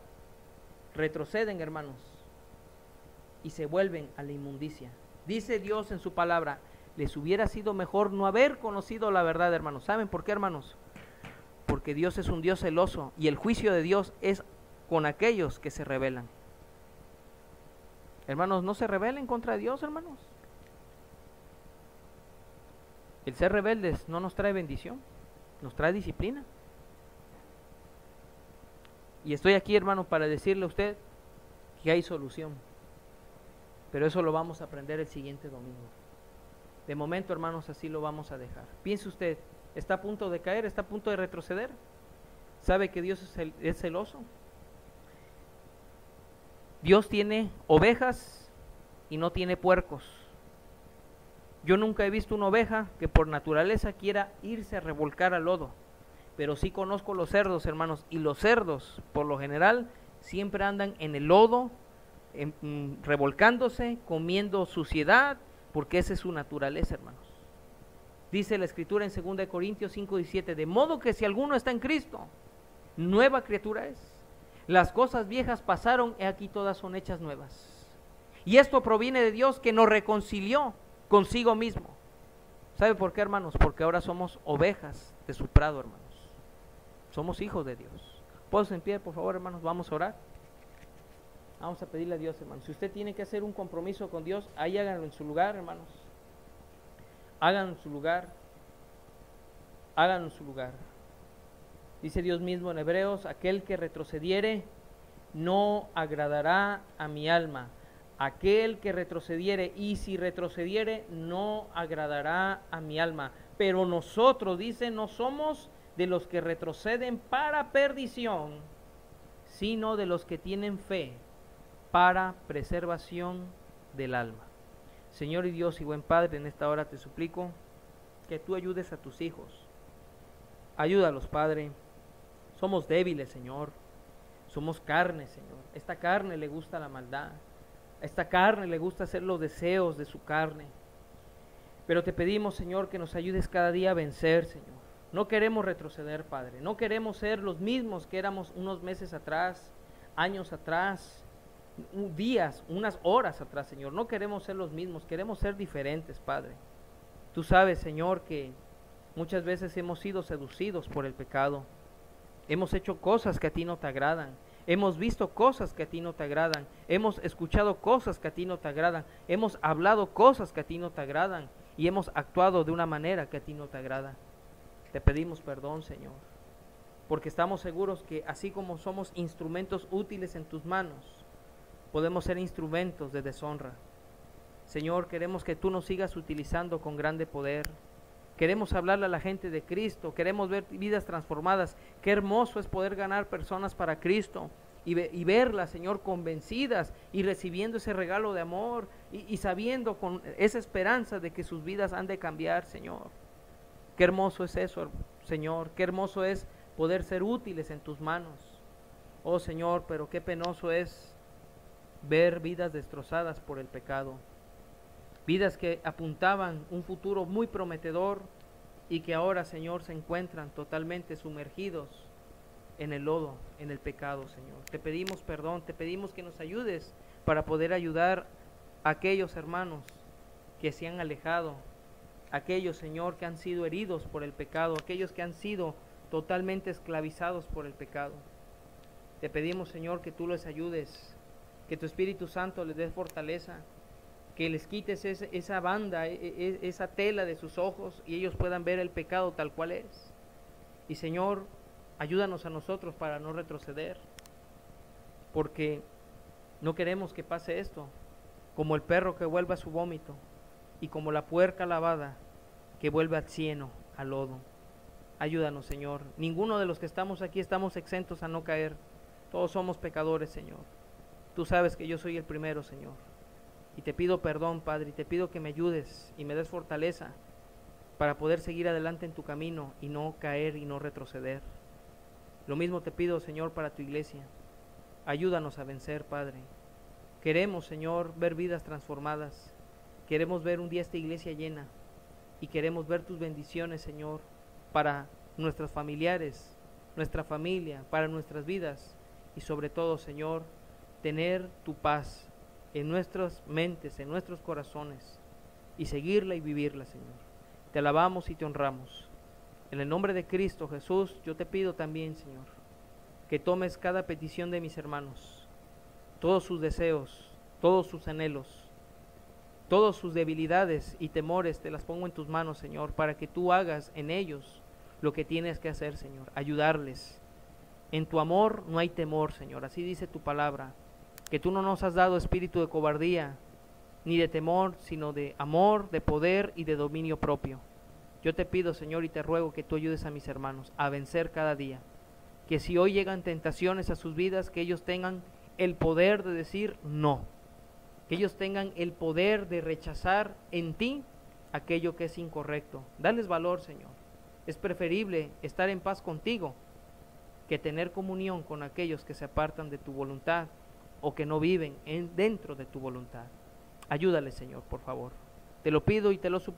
retroceden, hermanos, y se vuelven a la inmundicia. Dice Dios en su palabra, les hubiera sido mejor no haber conocido la verdad, hermanos. ¿Saben por qué, hermanos? Porque Dios es un Dios celoso, y el juicio de Dios es con aquellos que se rebelan. Hermanos, no se rebelen contra Dios, hermanos. El ser rebeldes no nos trae bendición, nos trae disciplina. Y estoy aquí, hermano, para decirle a usted que hay solución. Pero eso lo vamos a aprender el siguiente domingo. De momento, hermanos, así lo vamos a dejar. Piense usted, ¿está a punto de caer? ¿Está a punto de retroceder? ¿Sabe que Dios es celoso? Dios tiene ovejas y no tiene puercos. Yo nunca he visto una oveja que por naturaleza quiera irse a revolcar al lodo. Pero sí conozco los cerdos, hermanos, y los cerdos, por lo general, siempre andan en el lodo, revolcándose, comiendo suciedad, porque esa es su naturaleza, hermanos. Dice la Escritura en 2 Corintios 5:17, de modo que si alguno está en Cristo, nueva criatura es. Las cosas viejas pasaron, he aquí todas son hechas nuevas. Y esto proviene de Dios, que nos reconcilió consigo mismo. ¿Sabe por qué, hermanos? Porque ahora somos ovejas de su prado, hermanos. Somos hijos de Dios. Pónganse en pie, por favor, hermanos, vamos a orar. Vamos a pedirle a Dios, hermanos. Si usted tiene que hacer un compromiso con Dios, ahí háganlo en su lugar, hermanos. Háganlo en su lugar. Háganlo en su lugar. Dice Dios mismo en Hebreos, aquel que retrocediere no agradará a mi alma. Aquel que retrocediere, y si retrocediere, no agradará a mi alma. Pero nosotros, dice, no somos de los que retroceden para perdición, sino de los que tienen fe para preservación del alma. Señor y Dios y buen Padre, en esta hora te suplico que tú ayudes a tus hijos. Ayúdalos, Padre. Somos débiles, Señor. Somos carne, Señor. Esta carne le gusta la maldad. A esta carne le gusta hacer los deseos de su carne. Pero te pedimos, Señor, que nos ayudes cada día a vencer, Señor. No queremos retroceder, Padre. No queremos ser los mismos que éramos unos meses atrás, años atrás, días, unas horas atrás, Señor. No queremos ser los mismos, queremos ser diferentes, Padre. Tú sabes, Señor, que muchas veces hemos sido seducidos por el pecado. Hemos hecho cosas que a ti no te agradan. Hemos visto cosas que a ti no te agradan. Hemos escuchado cosas que a ti no te agradan. Hemos hablado cosas que a ti no te agradan. Y hemos actuado de una manera que a ti no te agrada. Te pedimos perdón, Señor, porque estamos seguros que así como somos instrumentos útiles en tus manos, podemos ser instrumentos de deshonra. Señor, queremos que tú nos sigas utilizando con grande poder. Queremos hablarle a la gente de Cristo, queremos ver vidas transformadas. Qué hermoso es poder ganar personas para Cristo y verlas, Señor, convencidas y recibiendo ese regalo de amor y sabiendo con esa esperanza de que sus vidas han de cambiar, Señor. Qué hermoso es eso, Señor. Qué hermoso es poder ser útiles en tus manos. Oh, Señor, pero qué penoso es ver vidas destrozadas por el pecado. Vidas que apuntaban un futuro muy prometedor y que ahora, Señor, se encuentran totalmente sumergidos en el lodo, en el pecado, Señor. Te pedimos perdón, te pedimos que nos ayudes para poder ayudar a aquellos hermanos que se han alejado, aquellos, Señor, que han sido heridos por el pecado, aquellos que han sido totalmente esclavizados por el pecado. Te pedimos, Señor, que tú les ayudes, que tu Espíritu Santo les dé fortaleza, que les quites esa banda, esa tela de sus ojos y ellos puedan ver el pecado tal cual es. Y, Señor, ayúdanos a nosotros para no retroceder, porque no queremos que pase esto, como el perro que vuelve a su vómito y como la puerca lavada que vuelve al cieno, al lodo. Ayúdanos, Señor. Ninguno de los que estamos aquí estamos exentos a no caer. Todos somos pecadores, Señor. Tú sabes que yo soy el primero, Señor. Y te pido perdón, Padre, y te pido que me ayudes y me des fortaleza para poder seguir adelante en tu camino y no caer y no retroceder. Lo mismo te pido, Señor, para tu iglesia. Ayúdanos a vencer, Padre. Queremos, Señor, ver vidas transformadas. Queremos ver un día esta iglesia llena. Y queremos ver tus bendiciones, Señor, para nuestros familiares, nuestra familia, para nuestras vidas. Y sobre todo, Señor, tener tu paz en nuestras mentes, en nuestros corazones. Y seguirla y vivirla, Señor. Te alabamos y te honramos. En el nombre de Cristo Jesús, yo te pido también, Señor, que tomes cada petición de mis hermanos, todos sus deseos, todos sus anhelos, todas sus debilidades y temores, te las pongo en tus manos, Señor, para que tú hagas en ellos lo que tienes que hacer, Señor, ayudarles. En tu amor no hay temor, Señor, así dice tu palabra, que tú no nos has dado espíritu de cobardía, ni de temor, sino de amor, de poder y de dominio propio. Yo te pido, Señor, y te ruego que tú ayudes a mis hermanos a vencer cada día. Que si hoy llegan tentaciones a sus vidas, que ellos tengan el poder de decir no. Que ellos tengan el poder de rechazar en ti aquello que es incorrecto. Dales valor, Señor. Es preferible estar en paz contigo que tener comunión con aquellos que se apartan de tu voluntad o que no viven dentro de tu voluntad. Ayúdales, Señor, por favor. Te lo pido y te lo suplico.